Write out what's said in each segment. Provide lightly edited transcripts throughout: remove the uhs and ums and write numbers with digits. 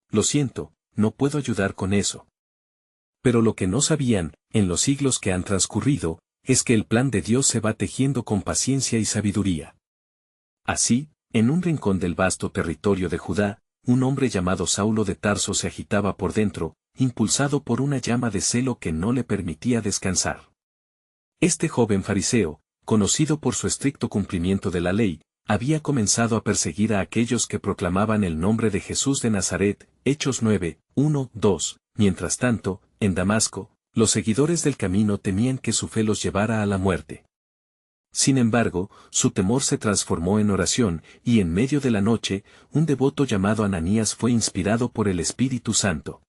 lo siento, no puedo ayudar con eso. Pero lo que no sabían, en los siglos que han transcurrido, es que el plan de Dios se va tejiendo con paciencia y sabiduría. Así, en un rincón del vasto territorio de Judá, un hombre llamado Saulo de Tarso se agitaba por dentro, impulsado por una llama de celo que no le permitía descansar. Este joven fariseo, conocido por su estricto cumplimiento de la ley, había comenzado a perseguir a aquellos que proclamaban el nombre de Jesús de Nazaret, Hechos 9, 1, 2, mientras tanto, en Damasco, los seguidores del camino temían que su fe los llevara a la muerte. Sin embargo, su temor se transformó en oración, y en medio de la noche, un devoto llamado Ananías fue inspirado por el Espíritu Santo.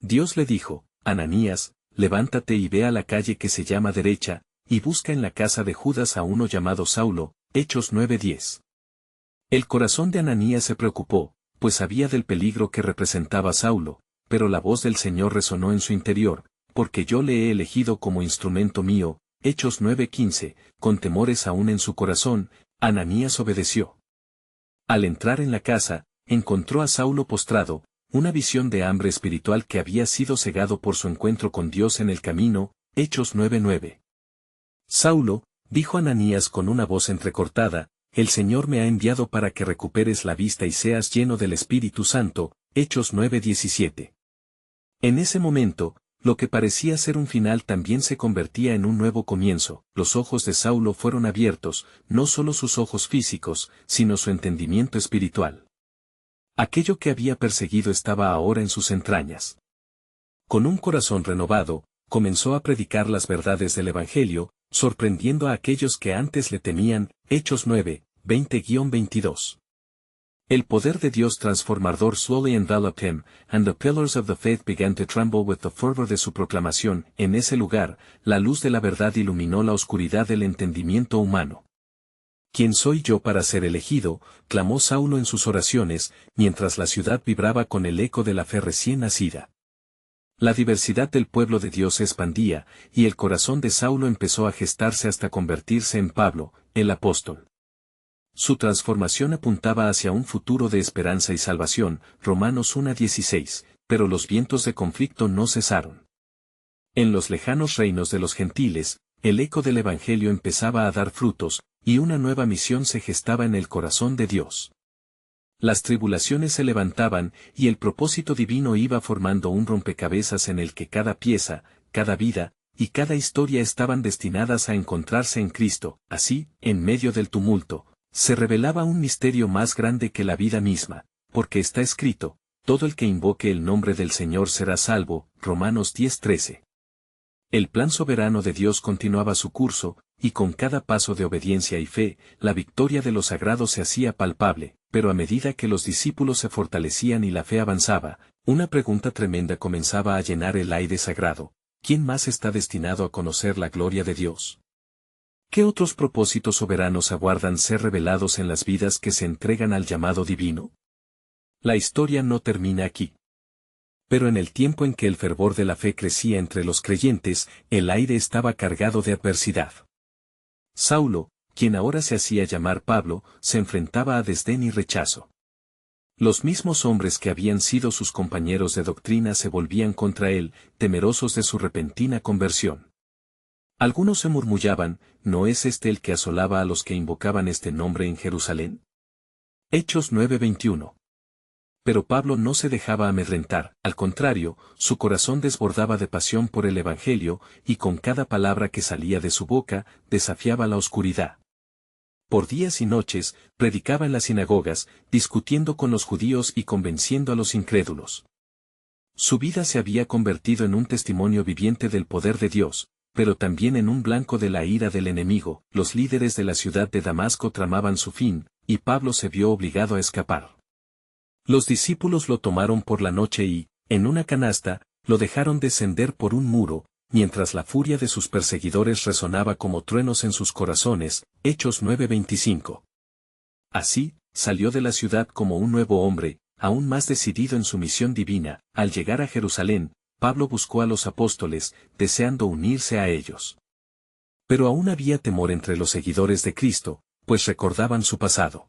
Dios le dijo, Ananías, levántate y ve a la calle que se llama Derecha, y busca en la casa de Judas a uno llamado Saulo, Hechos 9:10. El corazón de Ananías se preocupó, pues sabía del peligro que representaba Saulo, pero la voz del Señor resonó en su interior, porque yo le he elegido como instrumento mío, Hechos 9:15, con temores aún en su corazón, Ananías obedeció. Al entrar en la casa, encontró a Saulo postrado, una visión de hambre espiritual que había sido cegado por su encuentro con Dios en el camino, Hechos 9:9. Saulo, dijo Ananías con una voz entrecortada, el Señor me ha enviado para que recuperes la vista y seas lleno del Espíritu Santo, Hechos 9:17. En ese momento, lo que parecía ser un final también se convertía en un nuevo comienzo. Los ojos de Saulo fueron abiertos, no solo sus ojos físicos, sino su entendimiento espiritual. Aquello que había perseguido estaba ahora en sus entrañas. Con un corazón renovado, comenzó a predicar las verdades del Evangelio, sorprendiendo a aquellos que antes le temían. Hechos 9, 20-22. El poder de Dios transformador slowly enveloped him, and the pillars of the faith began to tremble with the fervor de su proclamación. En ese lugar, la luz de la verdad iluminó la oscuridad del entendimiento humano. ¿Quién soy yo para ser elegido?, clamó Saulo en sus oraciones, mientras la ciudad vibraba con el eco de la fe recién nacida. La diversidad del pueblo de Dios se expandía, y el corazón de Saulo empezó a gestarse hasta convertirse en Pablo, el apóstol. Su transformación apuntaba hacia un futuro de esperanza y salvación, Romanos 1:16, pero los vientos de conflicto no cesaron. En los lejanos reinos de los gentiles, el eco del Evangelio empezaba a dar frutos, y una nueva misión se gestaba en el corazón de Dios. Las tribulaciones se levantaban, y el propósito divino iba formando un rompecabezas en el que cada pieza, cada vida, y cada historia estaban destinadas a encontrarse en Cristo. Así, en medio del tumulto, se revelaba un misterio más grande que la vida misma, porque está escrito, todo el que invoque el nombre del Señor será salvo, Romanos 10:13. El plan soberano de Dios continuaba su curso, y con cada paso de obediencia y fe, la victoria de los sagrados se hacía palpable, pero a medida que los discípulos se fortalecían y la fe avanzaba, una pregunta tremenda comenzaba a llenar el aire sagrado: ¿quién más está destinado a conocer la gloria de Dios? ¿Qué otros propósitos soberanos aguardan ser revelados en las vidas que se entregan al llamado divino? La historia no termina aquí. Pero en el tiempo en que el fervor de la fe crecía entre los creyentes, el aire estaba cargado de adversidad. Saulo, quien ahora se hacía llamar Pablo, se enfrentaba a desdén y rechazo. Los mismos hombres que habían sido sus compañeros de doctrina se volvían contra él, temerosos de su repentina conversión. Algunos se murmullaban: ¿no es este el que asolaba a los que invocaban este nombre en Jerusalén? Hechos 9:21. Pero Pablo no se dejaba amedrentar, al contrario, su corazón desbordaba de pasión por el Evangelio, y con cada palabra que salía de su boca, desafiaba la oscuridad. Por días y noches, predicaba en las sinagogas, discutiendo con los judíos y convenciendo a los incrédulos. Su vida se había convertido en un testimonio viviente del poder de Dios, pero también en un blanco de la ira del enemigo. Los líderes de la ciudad de Damasco tramaban su fin, y Pablo se vio obligado a escapar. Los discípulos lo tomaron por la noche y, en una canasta, lo dejaron descender por un muro, mientras la furia de sus perseguidores resonaba como truenos en sus corazones. Hechos 9:25. Así, salió de la ciudad como un nuevo hombre, aún más decidido en su misión divina. Al llegar a Jerusalén, Pablo buscó a los apóstoles, deseando unirse a ellos. Pero aún había temor entre los seguidores de Cristo, pues recordaban su pasado.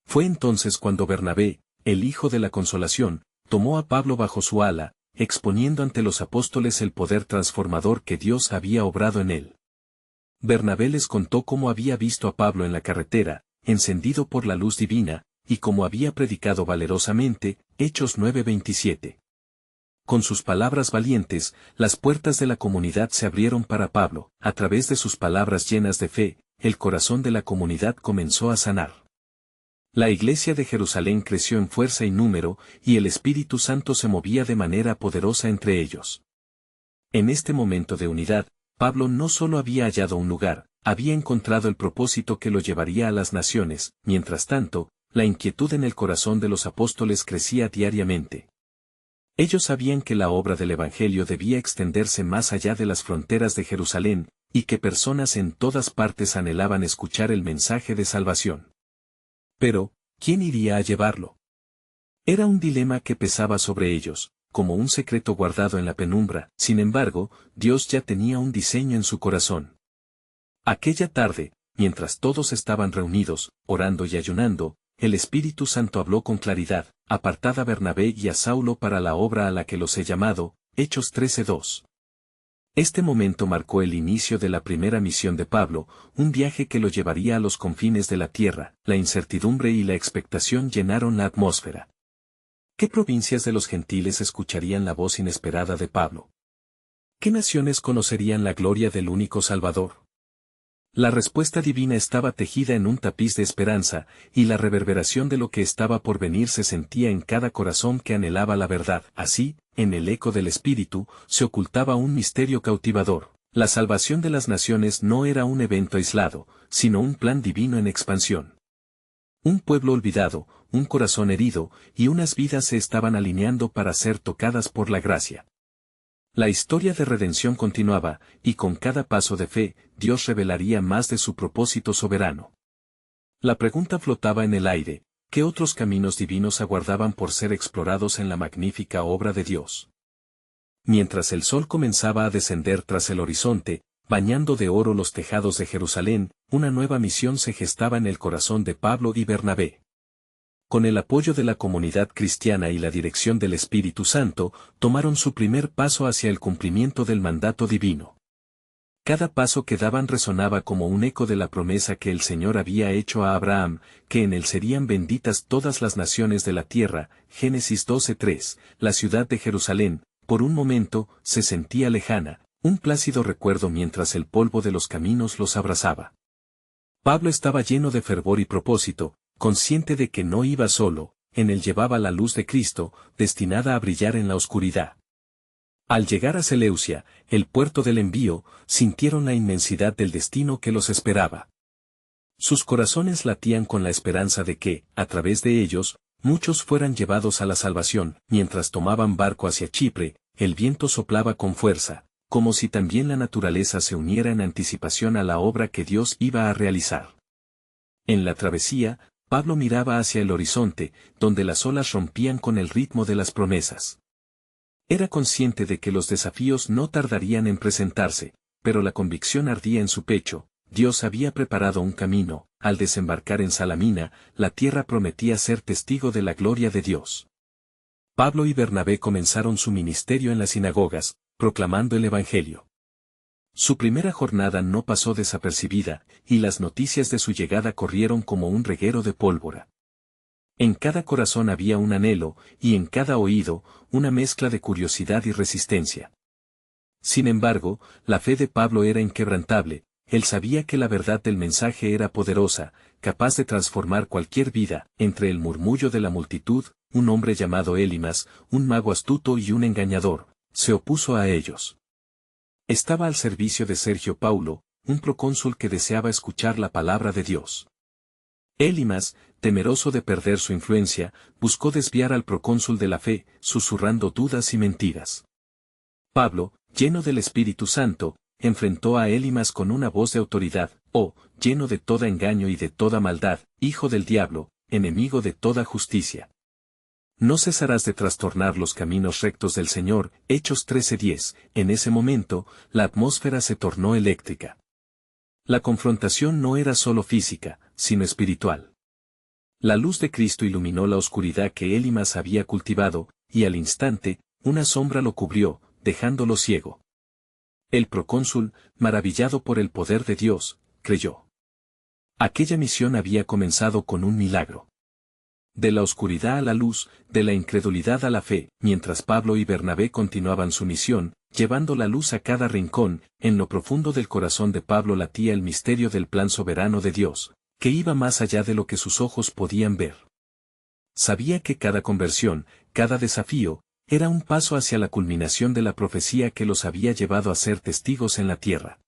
Fue entonces cuando Bernabé, el hijo de la consolación, tomó a Pablo bajo su ala, exponiendo ante los apóstoles el poder transformador que Dios había obrado en él. Bernabé les contó cómo había visto a Pablo en la carretera, encendido por la luz divina, y cómo había predicado valerosamente, Hechos 9:27. Con sus palabras valientes, las puertas de la comunidad se abrieron para Pablo. A través de sus palabras llenas de fe, el corazón de la comunidad comenzó a sanar. La iglesia de Jerusalén creció en fuerza y número, y el Espíritu Santo se movía de manera poderosa entre ellos. En este momento de unidad, Pablo no solo había hallado un lugar, había encontrado el propósito que lo llevaría a las naciones. Mientras tanto, la inquietud en el corazón de los apóstoles crecía diariamente. Ellos sabían que la obra del Evangelio debía extenderse más allá de las fronteras de Jerusalén, y que personas en todas partes anhelaban escuchar el mensaje de salvación. Pero, ¿quién iría a llevarlo? Era un dilema que pesaba sobre ellos, como un secreto guardado en la penumbra. Sin embargo, Dios ya tenía un diseño en su corazón. Aquella tarde, mientras todos estaban reunidos, orando y ayunando, el Espíritu Santo habló con claridad: apartad a Bernabé y a Saulo para la obra a la que los he llamado. Hechos 13:2. Este momento marcó el inicio de la primera misión de Pablo, un viaje que lo llevaría a los confines de la tierra. La incertidumbre y la expectación llenaron la atmósfera. ¿Qué provincias de los gentiles escucharían la voz inesperada de Pablo? ¿Qué naciones conocerían la gloria del único Salvador? La respuesta divina estaba tejida en un tapiz de esperanza, y la reverberación de lo que estaba por venir se sentía en cada corazón que anhelaba la verdad. Así, en el eco del Espíritu, se ocultaba un misterio cautivador. La salvación de las naciones no era un evento aislado, sino un plan divino en expansión. Un pueblo olvidado, un corazón herido, y unas vidas se estaban alineando para ser tocadas por la gracia. La historia de redención continuaba, y con cada paso de fe, Dios revelaría más de su propósito soberano. La pregunta flotaba en el aire: ¿qué otros caminos divinos aguardaban por ser explorados en la magnífica obra de Dios? Mientras el sol comenzaba a descender tras el horizonte, bañando de oro los tejados de Jerusalén, una nueva misión se gestaba en el corazón de Pablo y Bernabé. Con el apoyo de la comunidad cristiana y la dirección del Espíritu Santo, tomaron su primer paso hacia el cumplimiento del mandato divino. Cada paso que daban resonaba como un eco de la promesa que el Señor había hecho a Abraham, que en él serían benditas todas las naciones de la tierra. Génesis 12:3. La ciudad de Jerusalén, por un momento, se sentía lejana, un plácido recuerdo mientras el polvo de los caminos los abrazaba. Pablo estaba lleno de fervor y propósito, consciente de que no iba solo, en él llevaba la luz de Cristo, destinada a brillar en la oscuridad. Al llegar a Seleucia, el puerto del envío, sintieron la inmensidad del destino que los esperaba. Sus corazones latían con la esperanza de que, a través de ellos, muchos fueran llevados a la salvación. Mientras tomaban barco hacia Chipre, el viento soplaba con fuerza, como si también la naturaleza se uniera en anticipación a la obra que Dios iba a realizar. En la travesía, Pablo miraba hacia el horizonte, donde las olas rompían con el ritmo de las promesas. Era consciente de que los desafíos no tardarían en presentarse, pero la convicción ardía en su pecho: Dios había preparado un camino. Al desembarcar en Salamina, la tierra prometía ser testigo de la gloria de Dios. Pablo y Bernabé comenzaron su ministerio en las sinagogas, proclamando el Evangelio. Su primera jornada no pasó desapercibida, y las noticias de su llegada corrieron como un reguero de pólvora. En cada corazón había un anhelo, y en cada oído, una mezcla de curiosidad y resistencia. Sin embargo, la fe de Pablo era inquebrantable. Él sabía que la verdad del mensaje era poderosa, capaz de transformar cualquier vida. Entre el murmullo de la multitud, un hombre llamado Elimas, un mago astuto y un engañador, se opuso a ellos. Estaba al servicio de Sergio Paulo, un procónsul que deseaba escuchar la palabra de Dios. Elimas, temeroso de perder su influencia, buscó desviar al procónsul de la fe, susurrando dudas y mentiras. Pablo, lleno del Espíritu Santo, enfrentó a Elimas con una voz de autoridad: «Oh, lleno de todo engaño y de toda maldad, hijo del diablo, enemigo de toda justicia. No cesarás de trastornar los caminos rectos del Señor». Hechos 13:10. En ese momento, la atmósfera se tornó eléctrica. La confrontación no era solo física, sino espiritual. La luz de Cristo iluminó la oscuridad que Elimas había cultivado, y al instante, una sombra lo cubrió, dejándolo ciego. El procónsul, maravillado por el poder de Dios, creyó. Aquella misión había comenzado con un milagro. De la oscuridad a la luz, de la incredulidad a la fe, mientras Pablo y Bernabé continuaban su misión, llevando la luz a cada rincón, en lo profundo del corazón de Pablo latía el misterio del plan soberano de Dios, que iba más allá de lo que sus ojos podían ver. Sabía que cada conversión, cada desafío, era un paso hacia la culminación de la profecía que los había llevado a ser testigos en la tierra.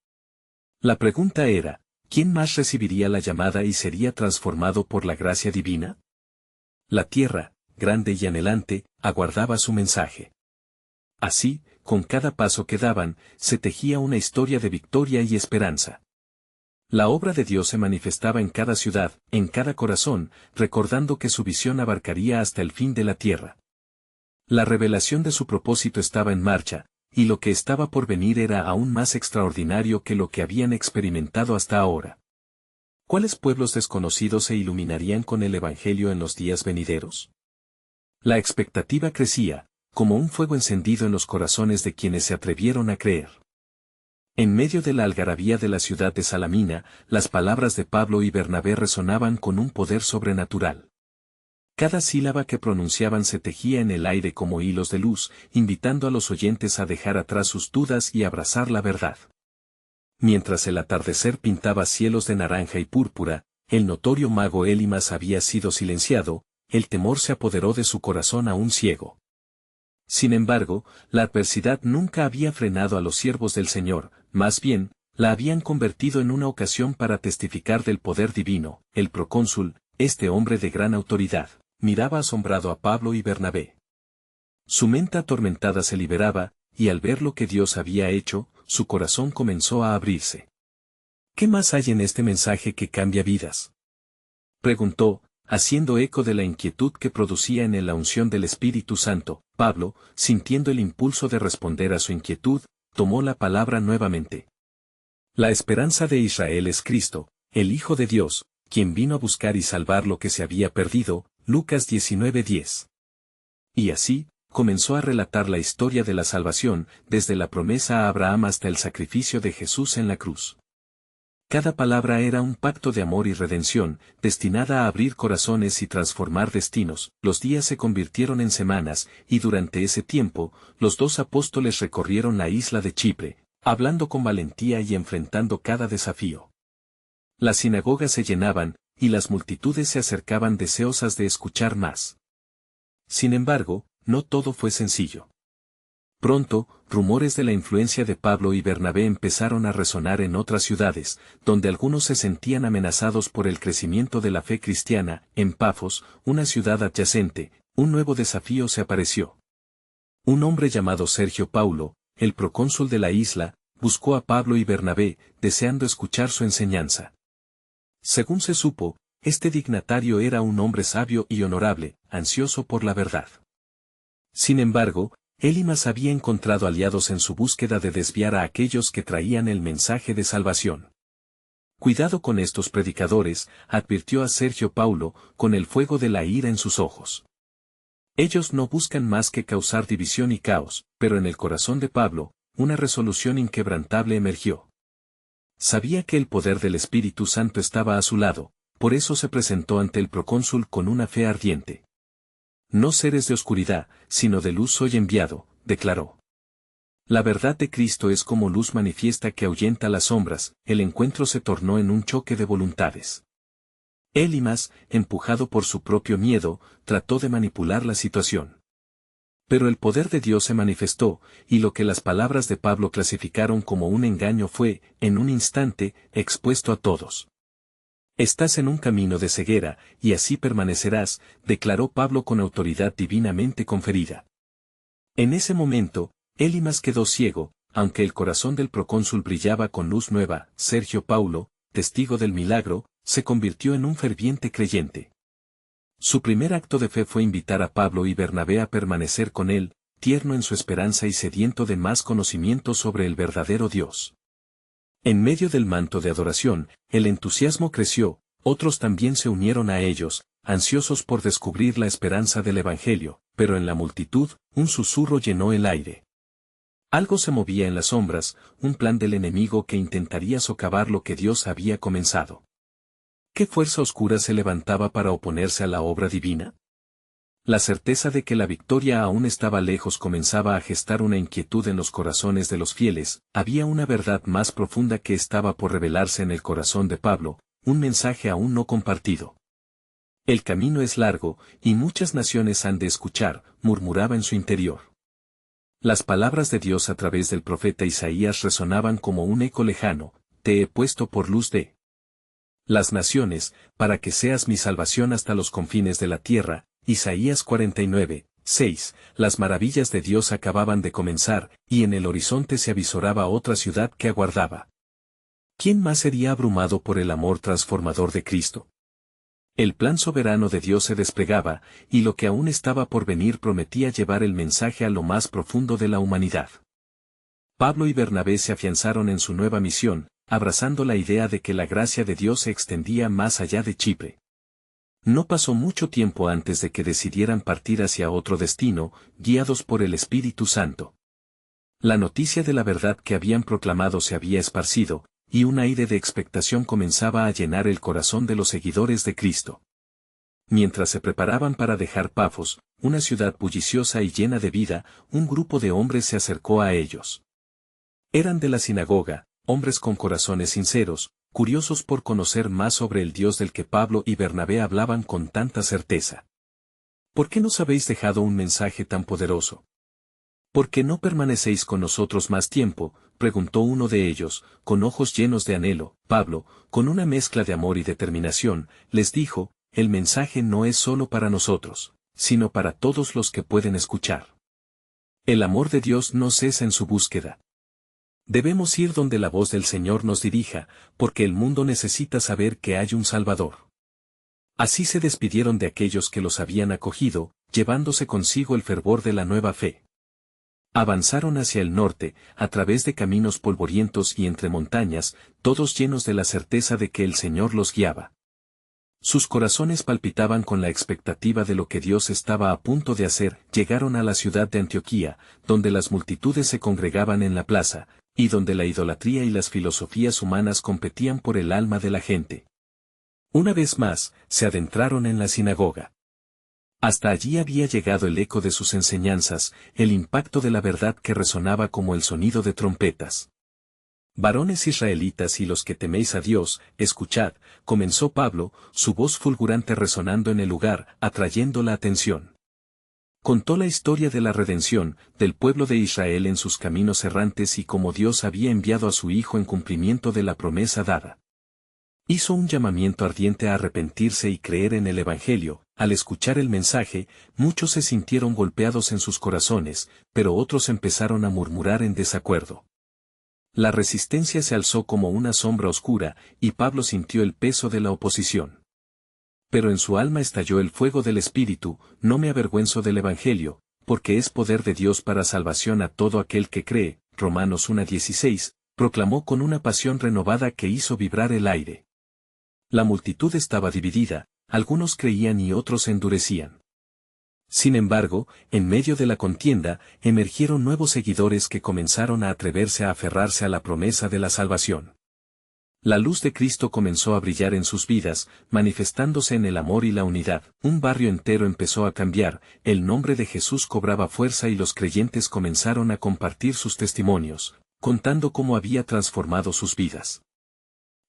La pregunta era, ¿quién más recibiría la llamada y sería transformado por la gracia divina? La tierra, grande y anhelante, aguardaba su mensaje. Así, con cada paso que daban, se tejía una historia de victoria y esperanza. La obra de Dios se manifestaba en cada ciudad, en cada corazón, recordando que su visión abarcaría hasta el fin de la tierra. La revelación de su propósito estaba en marcha, y lo que estaba por venir era aún más extraordinario que lo que habían experimentado hasta ahora. ¿Cuáles pueblos desconocidos se iluminarían con el Evangelio en los días venideros? La expectativa crecía, como un fuego encendido en los corazones de quienes se atrevieron a creer. En medio de la algarabía de la ciudad de Salamina, las palabras de Pablo y Bernabé resonaban con un poder sobrenatural. Cada sílaba que pronunciaban se tejía en el aire como hilos de luz, invitando a los oyentes a dejar atrás sus dudas y abrazar la verdad. Mientras el atardecer pintaba cielos de naranja y púrpura, el notorio mago Elimas había sido silenciado, el temor se apoderó de su corazón aún ciego. Sin embargo, la adversidad nunca había frenado a los siervos del Señor, más bien, la habían convertido en una ocasión para testificar del poder divino. El procónsul, este hombre de gran autoridad, miraba asombrado a Pablo y Bernabé. Su mente atormentada se liberaba, y al ver lo que Dios había hecho, su corazón comenzó a abrirse. ¿Qué más hay en este mensaje que cambia vidas?, preguntó, haciendo eco de la inquietud que producía en él la unción del Espíritu Santo. Pablo, sintiendo el impulso de responder a su inquietud, tomó la palabra nuevamente. La esperanza de Israel es Cristo, el Hijo de Dios, quien vino a buscar y salvar lo que se había perdido. Lucas 19:10. Y así, comenzó a relatar la historia de la salvación, desde la promesa a Abraham hasta el sacrificio de Jesús en la cruz. Cada palabra era un pacto de amor y redención, destinada a abrir corazones y transformar destinos. Los días se convirtieron en semanas, y durante ese tiempo, los dos apóstoles recorrieron la isla de Chipre, hablando con valentía y enfrentando cada desafío. Las sinagogas se llenaban, y las multitudes se acercaban deseosas de escuchar más. Sin embargo, no todo fue sencillo. Pronto, rumores de la influencia de Pablo y Bernabé empezaron a resonar en otras ciudades, donde algunos se sentían amenazados por el crecimiento de la fe cristiana. En Pafos, una ciudad adyacente, un nuevo desafío se apareció. Un hombre llamado Sergio Paulo, el procónsul de la isla, buscó a Pablo y Bernabé, deseando escuchar su enseñanza. Según se supo, este dignatario era un hombre sabio y honorable, ansioso por la verdad. Sin embargo, Elimas había encontrado aliados en su búsqueda de desviar a aquellos que traían el mensaje de salvación. Cuidado con estos predicadores, advirtió a Sergio Paulo, con el fuego de la ira en sus ojos. Ellos no buscan más que causar división y caos, pero en el corazón de Pablo, una resolución inquebrantable emergió. Sabía que el poder del Espíritu Santo estaba a su lado, por eso se presentó ante el procónsul con una fe ardiente. No seres de oscuridad, sino de luz soy enviado, declaró. La verdad de Cristo es como luz manifiesta que ahuyenta las sombras. El encuentro se tornó en un choque de voluntades. Elimas, empujado por su propio miedo, trató de manipular la situación. Pero el poder de Dios se manifestó, y lo que las palabras de Pablo clasificaron como un engaño fue, en un instante, expuesto a todos. Estás en un camino de ceguera, y así permanecerás, declaró Pablo con autoridad divinamente conferida. En ese momento, Elimas quedó ciego, aunque el corazón del procónsul brillaba con luz nueva. Sergio Paulo, testigo del milagro, se convirtió en un ferviente creyente. Su primer acto de fe fue invitar a Pablo y Bernabé a permanecer con él, tierno en su esperanza y sediento de más conocimiento sobre el verdadero Dios. En medio del manto de adoración, el entusiasmo creció, otros también se unieron a ellos, ansiosos por descubrir la esperanza del Evangelio, pero en la multitud, un susurro llenó el aire. Algo se movía en las sombras, un plan del enemigo que intentaría socavar lo que Dios había comenzado. ¿Qué fuerza oscura se levantaba para oponerse a la obra divina? La certeza de que la victoria aún estaba lejos comenzaba a gestar una inquietud en los corazones de los fieles. Había una verdad más profunda que estaba por revelarse en el corazón de Pablo, un mensaje aún no compartido. El camino es largo, y muchas naciones han de escuchar, murmuraba en su interior. Las palabras de Dios a través del profeta Isaías resonaban como un eco lejano: te he puesto por luz de las naciones, para que seas mi salvación hasta los confines de la tierra. Isaías 49, 6. Las maravillas de Dios acababan de comenzar, y en el horizonte se avisoraba otra ciudad que aguardaba. ¿Quién más sería abrumado por el amor transformador de Cristo? El plan soberano de Dios se desplegaba, y lo que aún estaba por venir prometía llevar el mensaje a lo más profundo de la humanidad. Pablo y Bernabé se afianzaron en su nueva misión, abrazando la idea de que la gracia de Dios se extendía más allá de Chipre. No pasó mucho tiempo antes de que decidieran partir hacia otro destino, guiados por el Espíritu Santo. La noticia de la verdad que habían proclamado se había esparcido, y un aire de expectación comenzaba a llenar el corazón de los seguidores de Cristo. Mientras se preparaban para dejar Pafos, una ciudad bulliciosa y llena de vida, un grupo de hombres se acercó a ellos. Eran de la sinagoga, hombres con corazones sinceros, curiosos por conocer más sobre el Dios del que Pablo y Bernabé hablaban con tanta certeza. ¿Por qué nos habéis dejado un mensaje tan poderoso? ¿Por qué no permanecéis con nosotros más tiempo?, preguntó uno de ellos, con ojos llenos de anhelo. Pablo, con una mezcla de amor y determinación, les dijo: el mensaje no es solo para nosotros, sino para todos los que pueden escuchar. El amor de Dios no cesa en su búsqueda. Debemos ir donde la voz del Señor nos dirija, porque el mundo necesita saber que hay un Salvador. Así se despidieron de aquellos que los habían acogido, llevándose consigo el fervor de la nueva fe. Avanzaron hacia el norte, a través de caminos polvorientos y entre montañas, todos llenos de la certeza de que el Señor los guiaba. Sus corazones palpitaban con la expectativa de lo que Dios estaba a punto de hacer. Llegaron a la ciudad de Antioquía, donde las multitudes se congregaban en la plaza, y donde la idolatría y las filosofías humanas competían por el alma de la gente. Una vez más, se adentraron en la sinagoga. Hasta allí había llegado el eco de sus enseñanzas, el impacto de la verdad que resonaba como el sonido de trompetas. Varones israelitas y los que teméis a Dios, escuchad, comenzó Pablo, su voz fulgurante resonando en el lugar, atrayendo la atención. Contó la historia de la redención, del pueblo de Israel en sus caminos errantes y cómo Dios había enviado a su Hijo en cumplimiento de la promesa dada. Hizo un llamamiento ardiente a arrepentirse y creer en el Evangelio. Al escuchar el mensaje, muchos se sintieron golpeados en sus corazones, pero otros empezaron a murmurar en desacuerdo. La resistencia se alzó como una sombra oscura, y Pablo sintió el peso de la oposición. Pero en su alma estalló el fuego del Espíritu: no me avergüenzo del Evangelio, porque es poder de Dios para salvación a todo aquel que cree. Romanos 1:16, proclamó con una pasión renovada que hizo vibrar el aire. La multitud estaba dividida, algunos creían y otros se endurecían. Sin embargo, en medio de la contienda, emergieron nuevos seguidores que comenzaron a atreverse a aferrarse a la promesa de la salvación. La luz de Cristo comenzó a brillar en sus vidas, manifestándose en el amor y la unidad. Un barrio entero empezó a cambiar, el nombre de Jesús cobraba fuerza y los creyentes comenzaron a compartir sus testimonios, contando cómo había transformado sus vidas.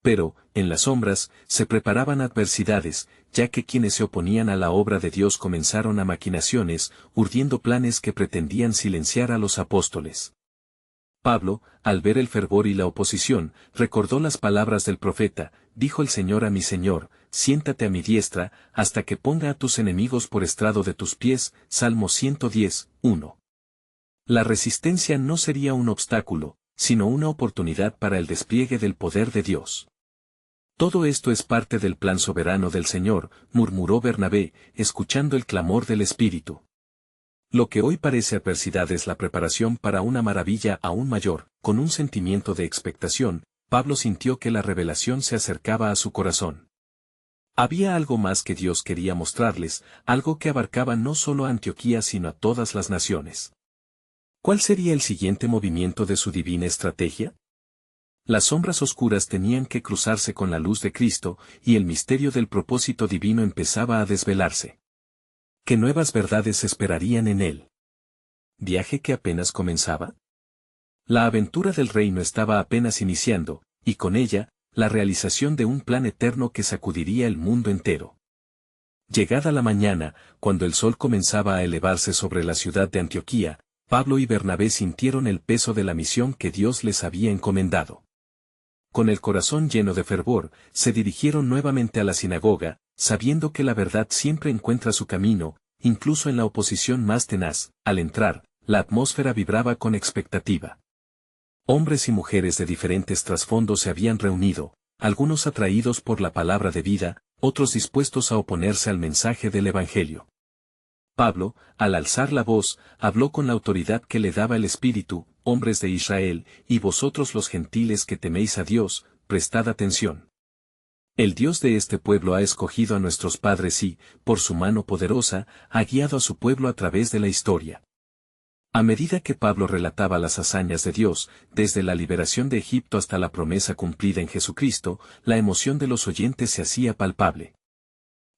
Pero, en las sombras, se preparaban adversidades, ya que quienes se oponían a la obra de Dios comenzaron a maquinaciones, urdiendo planes que pretendían silenciar a los apóstoles. Pablo, al ver el fervor y la oposición, recordó las palabras del profeta: dijo el Señor a mi Señor, siéntate a mi diestra, hasta que ponga a tus enemigos por estrado de tus pies. Salmo 110, 1. La resistencia no sería un obstáculo, sino una oportunidad para el despliegue del poder de Dios. Todo esto es parte del plan soberano del Señor, murmuró Bernabé, escuchando el clamor del Espíritu. Lo que hoy parece adversidad es la preparación para una maravilla aún mayor. Con un sentimiento de expectación, Pablo sintió que la revelación se acercaba a su corazón. Había algo más que Dios quería mostrarles, algo que abarcaba no solo a Antioquía sino a todas las naciones. ¿Cuál sería el siguiente movimiento de su divina estrategia? Las sombras oscuras tenían que cruzarse con la luz de Cristo, y el misterio del propósito divino empezaba a desvelarse. ¿Qué nuevas verdades esperarían en él? ¿Viaje que apenas comenzaba? La aventura del reino estaba apenas iniciando, y con ella, la realización de un plan eterno que sacudiría el mundo entero. Llegada la mañana, cuando el sol comenzaba a elevarse sobre la ciudad de Antioquía, Pablo y Bernabé sintieron el peso de la misión que Dios les había encomendado. Con el corazón lleno de fervor, se dirigieron nuevamente a la sinagoga, sabiendo que la verdad siempre encuentra su camino, incluso en la oposición más tenaz. Al entrar, la atmósfera vibraba con expectativa. Hombres y mujeres de diferentes trasfondos se habían reunido, algunos atraídos por la palabra de vida, otros dispuestos a oponerse al mensaje del Evangelio. Pablo, al alzar la voz, habló con la autoridad que le daba el Espíritu: hombres de Israel, y vosotros los gentiles que teméis a Dios, prestad atención. El Dios de este pueblo ha escogido a nuestros padres y, por su mano poderosa, ha guiado a su pueblo a través de la historia. A medida que Pablo relataba las hazañas de Dios, desde la liberación de Egipto hasta la promesa cumplida en Jesucristo, la emoción de los oyentes se hacía palpable.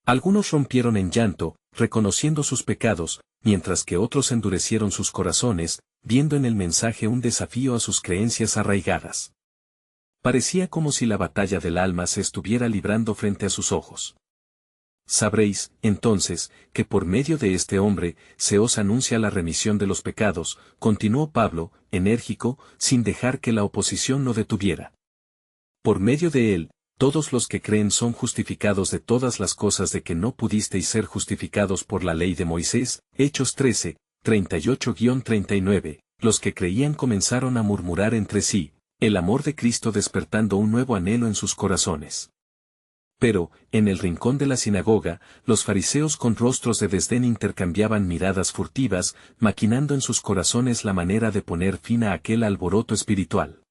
Algunos rompieron en llanto, reconociendo sus pecados, mientras que otros endurecieron sus corazones, viendo en el mensaje un desafío a sus creencias arraigadas. Parecía como si la batalla del alma se estuviera librando frente a sus ojos. Sabréis, entonces, que por medio de este hombre, se os anuncia la remisión de los pecados, continuó Pablo, enérgico, sin dejar que la oposición lo detuviera. Por medio de él, todos los que creen son justificados de todas las cosas de que no pudisteis ser justificados por la ley de Moisés. Hechos 13, 38-39. Los que creían comenzaron a murmurar entre sí, el amor de Cristo despertando un nuevo anhelo en sus corazones. Pero, en el rincón de la sinagoga, los fariseos con rostros de desdén intercambiaban miradas furtivas, maquinando en sus corazones la manera de poner fin a aquel alboroto espiritual.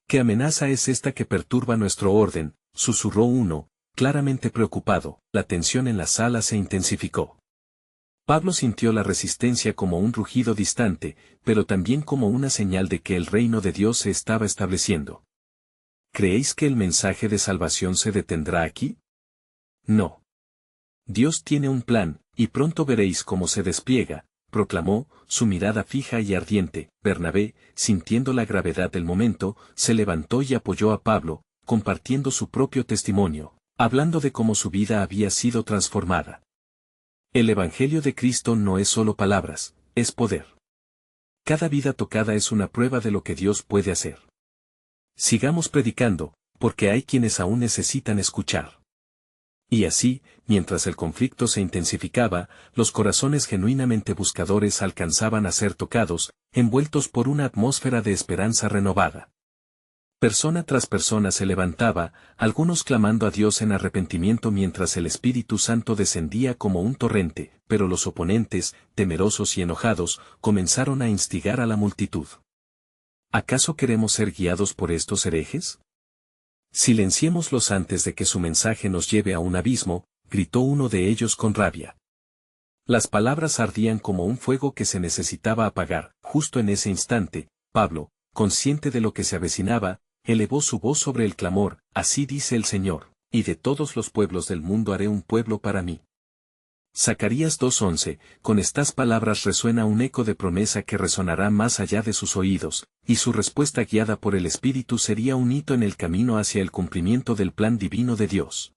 ¿Qué amenaza es esta que perturba nuestro orden?, susurró uno, claramente preocupado. La tensión en la sala se intensificó. Pablo sintió la resistencia como un rugido distante, pero también como una señal de que el reino de Dios se estaba estableciendo. ¿Creéis que el mensaje de salvación se detendrá aquí? No. Dios tiene un plan, y pronto veréis cómo se despliega, proclamó, su mirada fija y ardiente. Bernabé, sintiendo la gravedad del momento, se levantó y apoyó a Pablo, compartiendo su propio testimonio, hablando de cómo su vida había sido transformada. El Evangelio de Cristo no es solo palabras, es poder. Cada vida tocada es una prueba de lo que Dios puede hacer. Sigamos predicando, porque hay quienes aún necesitan escuchar. Y así, mientras el conflicto se intensificaba, los corazones genuinamente buscadores alcanzaban a ser tocados, envueltos por una atmósfera de esperanza renovada. Persona tras persona se levantaba, algunos clamando a Dios en arrepentimiento mientras el Espíritu Santo descendía como un torrente, pero los oponentes, temerosos y enojados, comenzaron a instigar a la multitud. ¿Acaso queremos ser guiados por estos herejes? Silenciémoslos antes de que su mensaje nos lleve a un abismo, gritó uno de ellos con rabia. Las palabras ardían como un fuego que se necesitaba apagar. Justo en ese instante, Pablo, consciente de lo que se avecinaba, elevó su voz sobre el clamor: así dice el Señor, y de todos los pueblos del mundo haré un pueblo para mí. Zacarías 2:11, con estas palabras resuena un eco de promesa que resonará más allá de sus oídos, y su respuesta guiada por el Espíritu sería un hito en el camino hacia el cumplimiento del plan divino de Dios.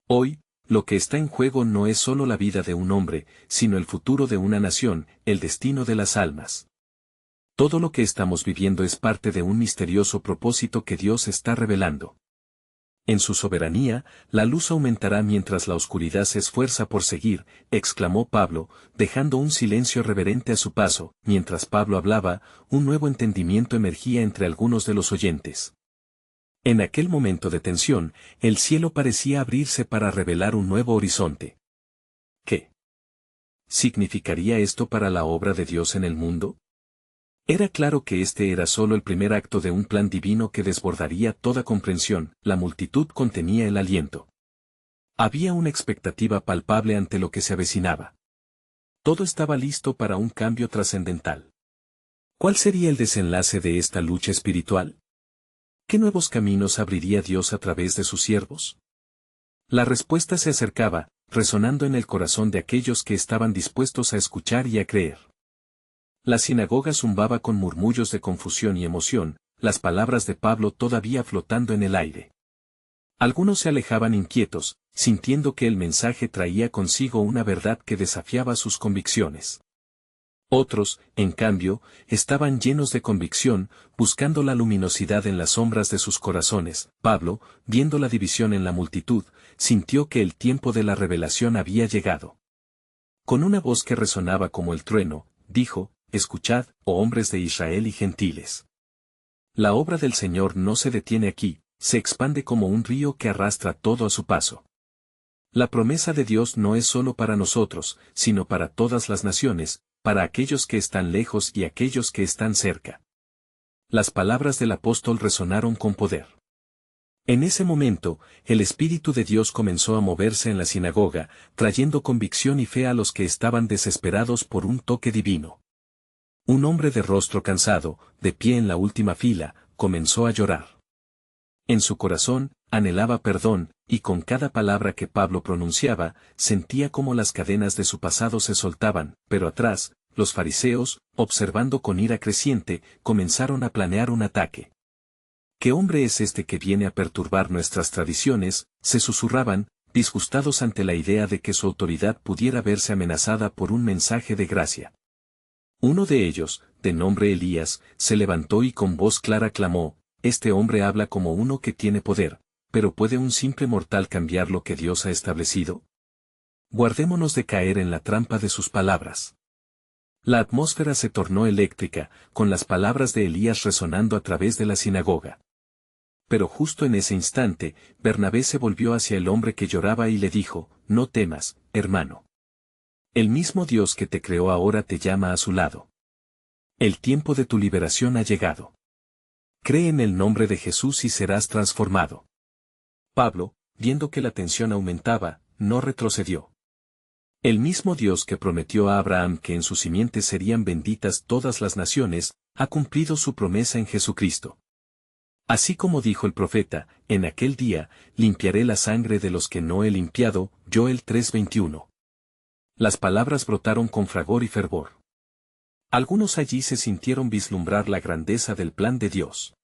Hoy, lo que está en juego no es solo la vida de un hombre, sino el futuro de una nación, el destino de las almas. Todo lo que estamos viviendo es parte de un misterioso propósito que Dios está revelando. En su soberanía, la luz aumentará mientras la oscuridad se esfuerza por seguir, exclamó Pablo, dejando un silencio reverente a su paso. Mientras Pablo hablaba, un nuevo entendimiento emergía entre algunos de los oyentes. En aquel momento de tensión, el cielo parecía abrirse para revelar un nuevo horizonte. ¿Qué significaría esto para la obra de Dios en el mundo? Era claro que este era solo el primer acto de un plan divino que desbordaría toda comprensión. La multitud contenía el aliento. Había una expectativa palpable ante lo que se avecinaba. Todo estaba listo para un cambio trascendental. ¿Cuál sería el desenlace de esta lucha espiritual? ¿Qué nuevos caminos abriría Dios a través de sus siervos? La respuesta se acercaba, resonando en el corazón de aquellos que estaban dispuestos a escuchar y a creer. La sinagoga zumbaba con murmullos de confusión y emoción, las palabras de Pablo todavía flotando en el aire. Algunos se alejaban inquietos, sintiendo que el mensaje traía consigo una verdad que desafiaba sus convicciones. Otros, en cambio, estaban llenos de convicción, buscando la luminosidad en las sombras de sus corazones. Pablo, viendo la división en la multitud, sintió que el tiempo de la revelación había llegado. Con una voz que resonaba como el trueno, dijo: «Escuchad, oh hombres de Israel y gentiles. La obra del Señor no se detiene aquí, se expande como un río que arrastra todo a su paso. La promesa de Dios no es solo para nosotros, sino para todas las naciones, para aquellos que están lejos y aquellos que están cerca». Las palabras del apóstol resonaron con poder. En ese momento, el Espíritu de Dios comenzó a moverse en la sinagoga, trayendo convicción y fe a los que estaban desesperados por un toque divino. Un hombre de rostro cansado, de pie en la última fila, comenzó a llorar. En su corazón, anhelaba perdón, y con cada palabra que Pablo pronunciaba, sentía como las cadenas de su pasado se soltaban, pero atrás, los fariseos, observando con ira creciente, comenzaron a planear un ataque. «¿Qué hombre es este que viene a perturbar nuestras tradiciones?», se susurraban, disgustados ante la idea de que su autoridad pudiera verse amenazada por un mensaje de gracia. Uno de ellos, de nombre Elías, se levantó y con voz clara clamó: «Este hombre habla como uno que tiene poder, pero ¿puede un simple mortal cambiar lo que Dios ha establecido? Guardémonos de caer en la trampa de sus palabras». La atmósfera se tornó eléctrica, con las palabras de Elías resonando a través de la sinagoga. Pero justo en ese instante, Bernabé se volvió hacia el hombre que lloraba y le dijo: «No temas, hermano. El mismo Dios que te creó ahora te llama a su lado. El tiempo de tu liberación ha llegado. Cree en el nombre de Jesús y serás transformado». Pablo, viendo que la tensión aumentaba, no retrocedió. El mismo Dios que prometió a Abraham que en su simiente serían benditas todas las naciones, ha cumplido su promesa en Jesucristo. Así como dijo el profeta: «En aquel día, limpiaré la sangre de los que no he limpiado», Joel 3:21. Las palabras brotaron con fragor y fervor. Algunos allí se sintieron vislumbrar la grandeza del plan de Dios.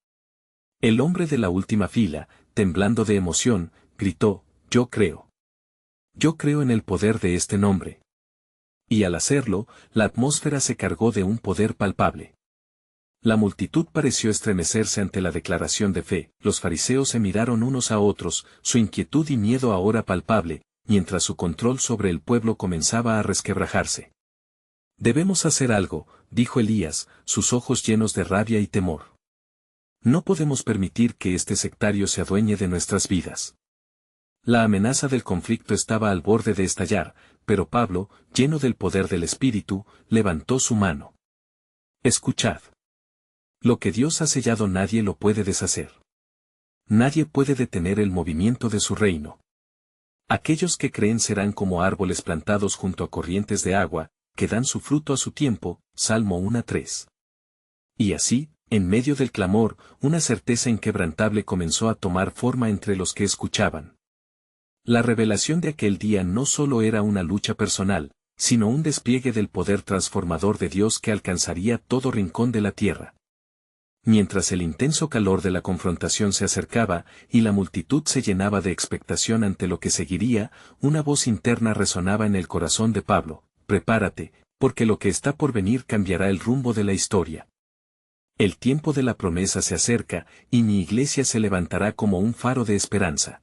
El hombre de la última fila, temblando de emoción, gritó: «Yo creo. Yo creo en el poder de este nombre». Y al hacerlo, la atmósfera se cargó de un poder palpable. La multitud pareció estremecerse ante la declaración de fe. Los fariseos se miraron unos a otros, su inquietud y miedo ahora palpable, mientras su control sobre el pueblo comenzaba a resquebrajarse. «Debemos hacer algo», dijo Elías, sus ojos llenos de rabia y temor. «No podemos permitir que este sectario se adueñe de nuestras vidas». La amenaza del conflicto estaba al borde de estallar, pero Pablo, lleno del poder del Espíritu, levantó su mano. «Escuchad. Lo que Dios ha sellado nadie lo puede deshacer. Nadie puede detener el movimiento de su reino. Aquellos que creen serán como árboles plantados junto a corrientes de agua, que dan su fruto a su tiempo», Salmo 1:3. Y así, en medio del clamor, una certeza inquebrantable comenzó a tomar forma entre los que escuchaban. La revelación de aquel día no solo era una lucha personal, sino un despliegue del poder transformador de Dios que alcanzaría todo rincón de la tierra. Mientras el intenso calor de la confrontación se acercaba, y la multitud se llenaba de expectación ante lo que seguiría, una voz interna resonaba en el corazón de Pablo: «Prepárate, porque lo que está por venir cambiará el rumbo de la historia. El tiempo de la promesa se acerca, y mi iglesia se levantará como un faro de esperanza».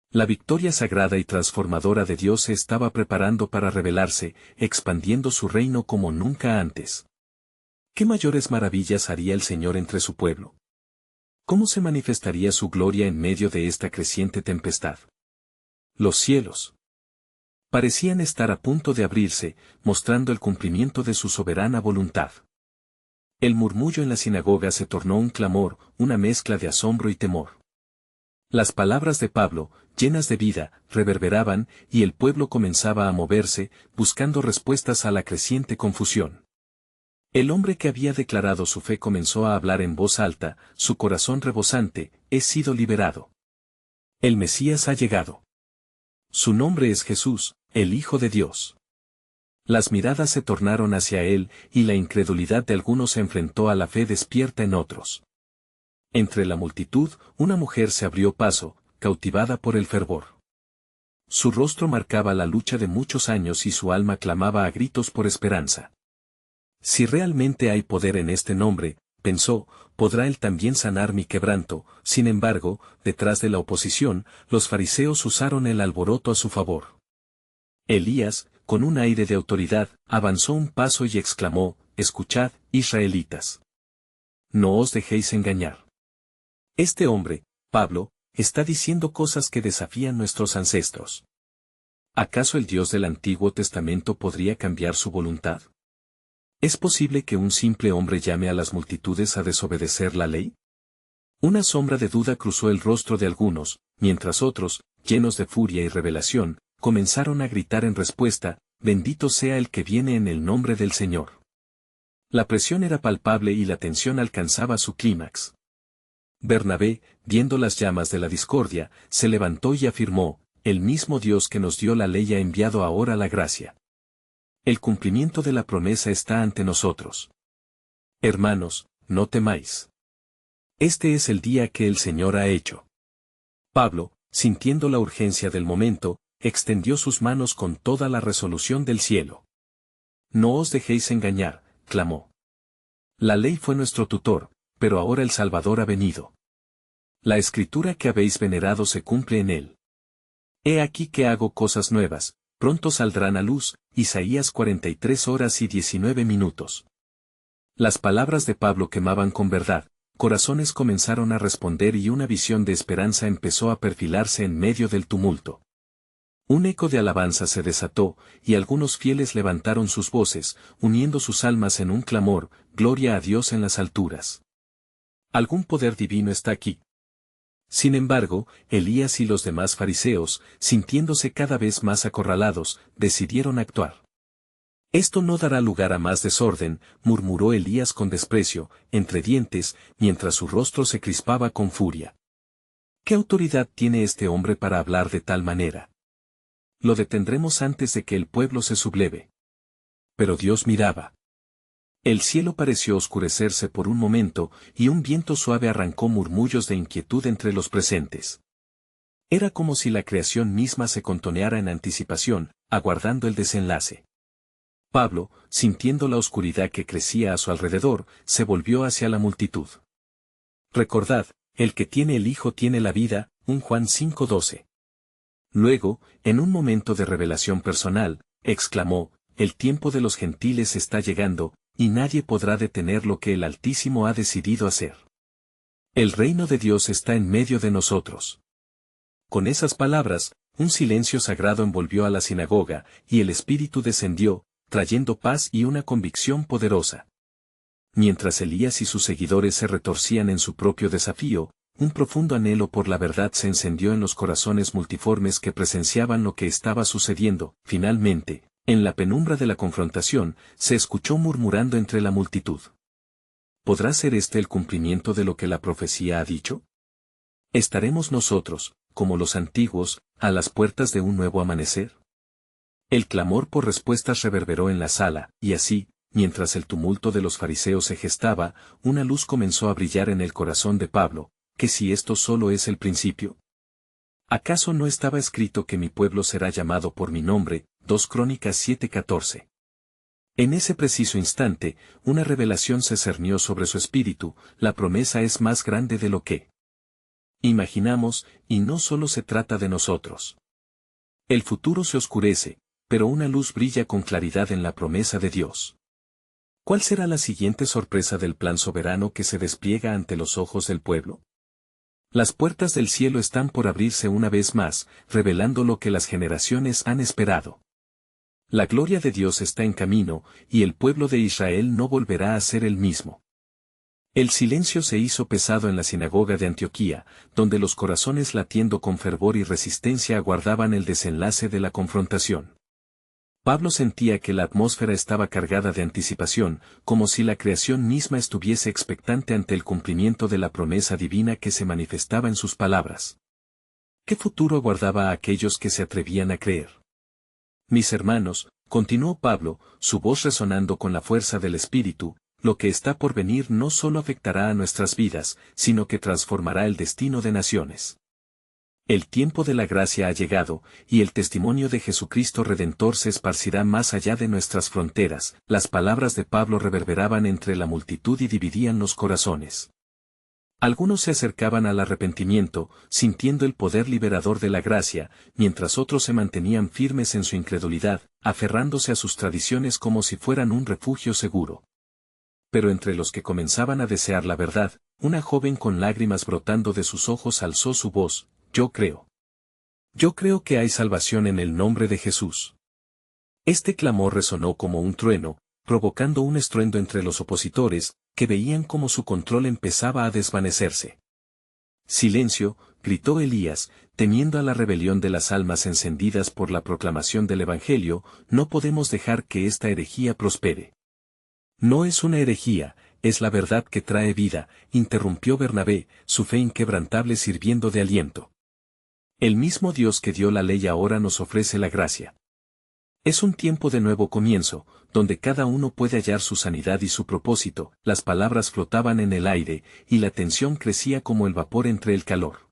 La victoria sagrada y transformadora de Dios se estaba preparando para revelarse, expandiendo su reino como nunca antes. ¿Qué mayores maravillas haría el Señor entre su pueblo? ¿Cómo se manifestaría su gloria en medio de esta creciente tempestad? Los cielos parecían estar a punto de abrirse, mostrando el cumplimiento de su soberana voluntad. El murmullo en la sinagoga se tornó un clamor, una mezcla de asombro y temor. Las palabras de Pablo, llenas de vida, reverberaban, y el pueblo comenzaba a moverse, buscando respuestas a la creciente confusión. El hombre que había declarado su fe comenzó a hablar en voz alta, su corazón rebosante: he sido liberado. El Mesías ha llegado. Su nombre es Jesús, el Hijo de Dios. Las miradas se tornaron hacia él, y la incredulidad de algunos se enfrentó a la fe despierta en otros. Entre la multitud, una mujer se abrió paso, cautivada por el fervor. Su rostro marcaba la lucha de muchos años y su alma clamaba a gritos por esperanza. Si realmente hay poder en este nombre, pensó, podrá él también sanar mi quebranto. Sin embargo, detrás de la oposición, los fariseos usaron el alboroto a su favor. Elías, con un aire de autoridad, avanzó un paso y exclamó: escuchad, israelitas. No os dejéis engañar. Este hombre, Pablo, está diciendo cosas que desafían nuestros ancestros. ¿Acaso el Dios del Antiguo Testamento podría cambiar su voluntad? ¿Es posible que un simple hombre llame a las multitudes a desobedecer la ley? Una sombra de duda cruzó el rostro de algunos, mientras otros, llenos de furia y revelación, comenzaron a gritar en respuesta: bendito sea el que viene en el nombre del Señor. La presión era palpable y la tensión alcanzaba su clímax. Bernabé, viendo las llamas de la discordia, se levantó y afirmó: el mismo Dios que nos dio la ley ha enviado ahora la gracia. El cumplimiento de la promesa está ante nosotros. Hermanos, no temáis. Este es el día que el Señor ha hecho. Pablo, sintiendo la urgencia del momento, extendió sus manos con toda la resolución del cielo. No os dejéis engañar, clamó. La ley fue nuestro tutor, pero ahora el Salvador ha venido. La escritura que habéis venerado se cumple en él. He aquí que hago cosas nuevas, pronto saldrán a luz. Isaías 43:19. Las palabras de Pablo quemaban con verdad, corazones comenzaron a responder y una visión de esperanza empezó a perfilarse en medio del tumulto. Un eco de alabanza se desató, y algunos fieles levantaron sus voces, uniendo sus almas en un clamor: gloria a Dios en las alturas. Algún poder divino está aquí. Sin embargo, Elías y los demás fariseos, sintiéndose cada vez más acorralados, decidieron actuar. Esto no dará lugar a más desorden, murmuró Elías con desprecio, entre dientes, mientras su rostro se crispaba con furia. ¿Qué autoridad tiene este hombre para hablar de tal manera? Lo detendremos antes de que el pueblo se subleve. Pero Dios miraba. El cielo pareció oscurecerse por un momento, y un viento suave arrancó murmullos de inquietud entre los presentes. Era como si la creación misma se contoneara en anticipación, aguardando el desenlace. Pablo, sintiendo la oscuridad que crecía a su alrededor, se volvió hacia la multitud. Recordad, el que tiene el Hijo tiene la vida, 1 Juan 5:12. Luego, en un momento de revelación personal, exclamó: el tiempo de los gentiles está llegando, y nadie podrá detener lo que el Altísimo ha decidido hacer. El reino de Dios está en medio de nosotros. Con esas palabras, un silencio sagrado envolvió a la sinagoga, y el Espíritu descendió, trayendo paz y una convicción poderosa. Mientras Elías y sus seguidores se retorcían en su propio desafío, un profundo anhelo por la verdad se encendió en los corazones multiformes que presenciaban lo que estaba sucediendo. Finalmente, en la penumbra de la confrontación, se escuchó murmurando entre la multitud: ¿podrá ser este el cumplimiento de lo que la profecía ha dicho? ¿Estaremos nosotros, como los antiguos, a las puertas de un nuevo amanecer? El clamor por respuestas reverberó en la sala, y así, mientras el tumulto de los fariseos se gestaba, una luz comenzó a brillar en el corazón de Pablo. ¿Que si esto solo es el principio? ¿Acaso no estaba escrito que mi pueblo será llamado por mi nombre? 2 Crónicas 7:14. En ese preciso instante, una revelación se cernió sobre su espíritu: la promesa es más grande de lo que imaginamos, y no solo se trata de nosotros. El futuro se oscurece, pero una luz brilla con claridad en la promesa de Dios. ¿Cuál será la siguiente sorpresa del plan soberano que se despliega ante los ojos del pueblo? Las puertas del cielo están por abrirse una vez más, revelando lo que las generaciones han esperado. La gloria de Dios está en camino, y el pueblo de Israel no volverá a ser el mismo. El silencio se hizo pesado en la sinagoga de Antioquía, donde los corazones latiendo con fervor y resistencia aguardaban el desenlace de la confrontación. Pablo sentía que la atmósfera estaba cargada de anticipación, como si la creación misma estuviese expectante ante el cumplimiento de la promesa divina que se manifestaba en sus palabras. ¿Qué futuro aguardaba a aquellos que se atrevían a creer? Mis hermanos, continuó Pablo, su voz resonando con la fuerza del Espíritu, lo que está por venir no solo afectará a nuestras vidas, sino que transformará el destino de naciones. El tiempo de la gracia ha llegado, y el testimonio de Jesucristo Redentor se esparcirá más allá de nuestras fronteras. Las palabras de Pablo reverberaban entre la multitud y dividían los corazones. Algunos se acercaban al arrepentimiento, sintiendo el poder liberador de la gracia, mientras otros se mantenían firmes en su incredulidad, aferrándose a sus tradiciones como si fueran un refugio seguro. Pero entre los que comenzaban a desear la verdad, una joven con lágrimas brotando de sus ojos alzó su voz: yo creo. Yo creo que hay salvación en el nombre de Jesús. Este clamor resonó como un trueno, provocando un estruendo entre los opositores, que veían cómo su control empezaba a desvanecerse. Silencio, gritó Elías, temiendo a la rebelión de las almas encendidas por la proclamación del Evangelio, no podemos dejar que esta herejía prospere. No es una herejía, es la verdad que trae vida, interrumpió Bernabé, su fe inquebrantable sirviendo de aliento. El mismo Dios que dio la ley ahora nos ofrece la gracia. Es un tiempo de nuevo comienzo, donde cada uno puede hallar su sanidad y su propósito. Las palabras flotaban en el aire, y la tensión crecía como el vapor entre el calor.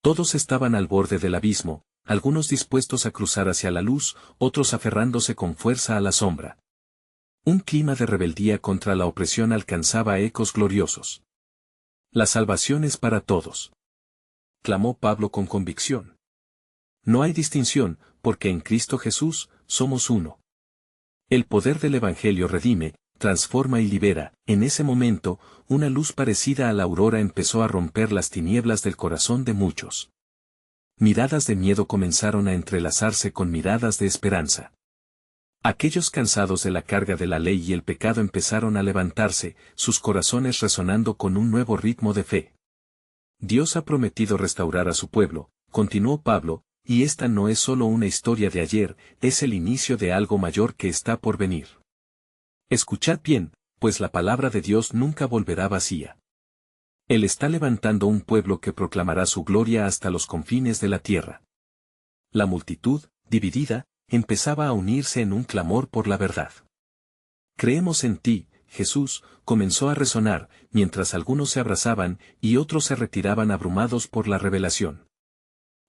Todos estaban al borde del abismo, algunos dispuestos a cruzar hacia la luz, otros aferrándose con fuerza a la sombra. Un clima de rebeldía contra la opresión alcanzaba ecos gloriosos. La salvación es para todos, clamó Pablo con convicción. No hay distinción, porque en Cristo Jesús, somos uno. El poder del Evangelio redime, transforma y libera. En ese momento, una luz parecida a la aurora empezó a romper las tinieblas del corazón de muchos. Miradas de miedo comenzaron a entrelazarse con miradas de esperanza. Aquellos cansados de la carga de la ley y el pecado empezaron a levantarse, sus corazones resonando con un nuevo ritmo de fe. Dios ha prometido restaurar a su pueblo, continuó Pablo, y esta no es solo una historia de ayer, es el inicio de algo mayor que está por venir. Escuchad bien, pues la palabra de Dios nunca volverá vacía. Él está levantando un pueblo que proclamará su gloria hasta los confines de la tierra. La multitud, dividida, empezaba a unirse en un clamor por la verdad. Creemos en ti, Jesús, comenzó a resonar, mientras algunos se abrazaban y otros se retiraban abrumados por la revelación.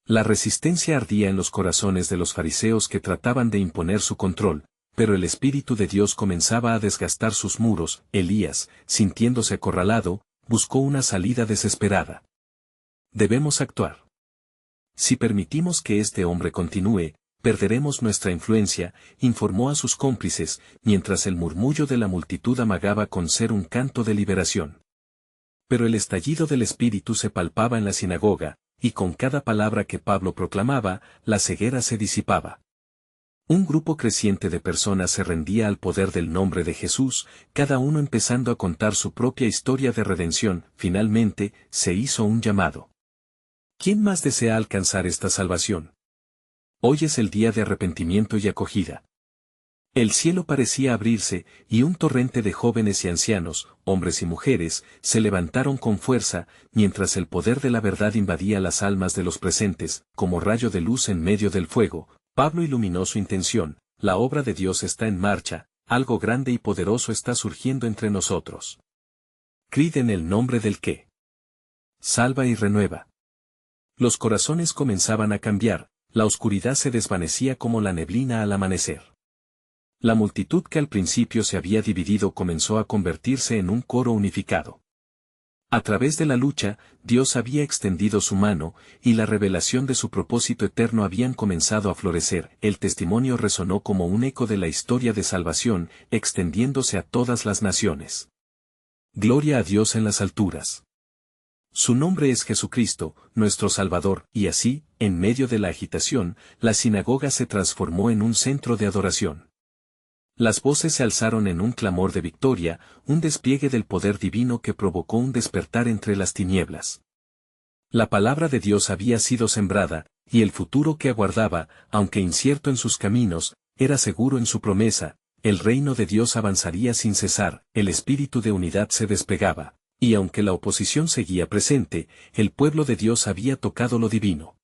La resistencia ardía en los corazones de los fariseos que trataban de imponer su control, pero el Espíritu de Dios comenzaba a desgastar sus muros. Elías, sintiéndose acorralado, buscó una salida desesperada. Debemos actuar. Si permitimos que este hombre continúe, perderemos nuestra influencia, informó a sus cómplices, mientras el murmullo de la multitud amagaba con ser un canto de liberación. Pero el estallido del Espíritu se palpaba en la sinagoga, y con cada palabra que Pablo proclamaba, la ceguera se disipaba. Un grupo creciente de personas se rendía al poder del nombre de Jesús, cada uno empezando a contar su propia historia de redención. Finalmente, se hizo un llamado. ¿Quién más desea alcanzar esta salvación? Hoy es el día de arrepentimiento y acogida. El cielo parecía abrirse, y un torrente de jóvenes y ancianos, hombres y mujeres, se levantaron con fuerza, mientras el poder de la verdad invadía las almas de los presentes, como rayo de luz en medio del fuego. Pablo iluminó su intención: la obra de Dios está en marcha, algo grande y poderoso está surgiendo entre nosotros. Creed en el nombre del que salva y renueva. Los corazones comenzaban a cambiar, la oscuridad se desvanecía como la neblina al amanecer. La multitud que al principio se había dividido comenzó a convertirse en un coro unificado. A través de la lucha, Dios había extendido su mano, y la revelación de su propósito eterno habían comenzado a florecer. El testimonio resonó como un eco de la historia de salvación, extendiéndose a todas las naciones. Gloria a Dios en las alturas. Su nombre es Jesucristo, nuestro Salvador, y así, en medio de la agitación, la sinagoga se transformó en un centro de adoración. Las voces se alzaron en un clamor de victoria, un despliegue del poder divino que provocó un despertar entre las tinieblas. La palabra de Dios había sido sembrada, y el futuro que aguardaba, aunque incierto en sus caminos, era seguro en su promesa. El reino de Dios avanzaría sin cesar, el espíritu de unidad se despegaba, y aunque la oposición seguía presente, el pueblo de Dios había tocado lo divino.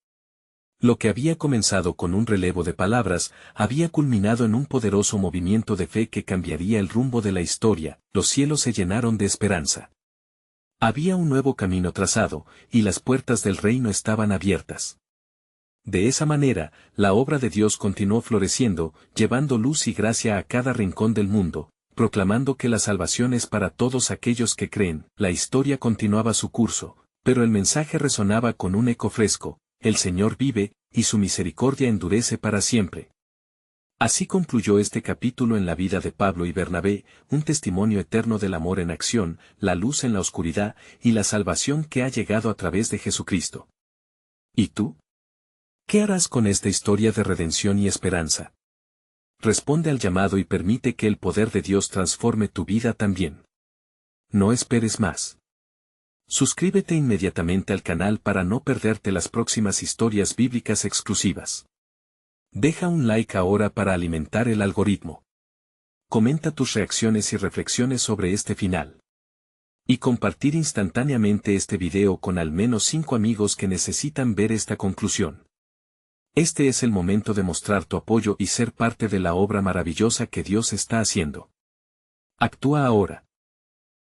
Lo que había comenzado con un relevo de palabras, había culminado en un poderoso movimiento de fe que cambiaría el rumbo de la historia. Los cielos se llenaron de esperanza. Había un nuevo camino trazado, y las puertas del reino estaban abiertas. De esa manera, la obra de Dios continuó floreciendo, llevando luz y gracia a cada rincón del mundo, proclamando que la salvación es para todos aquellos que creen. La historia continuaba su curso, pero el mensaje resonaba con un eco fresco: el Señor vive, y su misericordia endurece para siempre. Así concluyó este capítulo en la vida de Pablo y Bernabé, un testimonio eterno del amor en acción, la luz en la oscuridad, y la salvación que ha llegado a través de Jesucristo. ¿Y tú? ¿Qué harás con esta historia de redención y esperanza? Responde al llamado y permite que el poder de Dios transforme tu vida también. No esperes más. Suscríbete inmediatamente al canal para no perderte las próximas historias bíblicas exclusivas. Deja un like ahora para alimentar el algoritmo. Comenta tus reacciones y reflexiones sobre este final. Y compartir instantáneamente este video con al menos 5 amigos que necesitan ver esta conclusión. Este es el momento de mostrar tu apoyo y ser parte de la obra maravillosa que Dios está haciendo. Actúa ahora.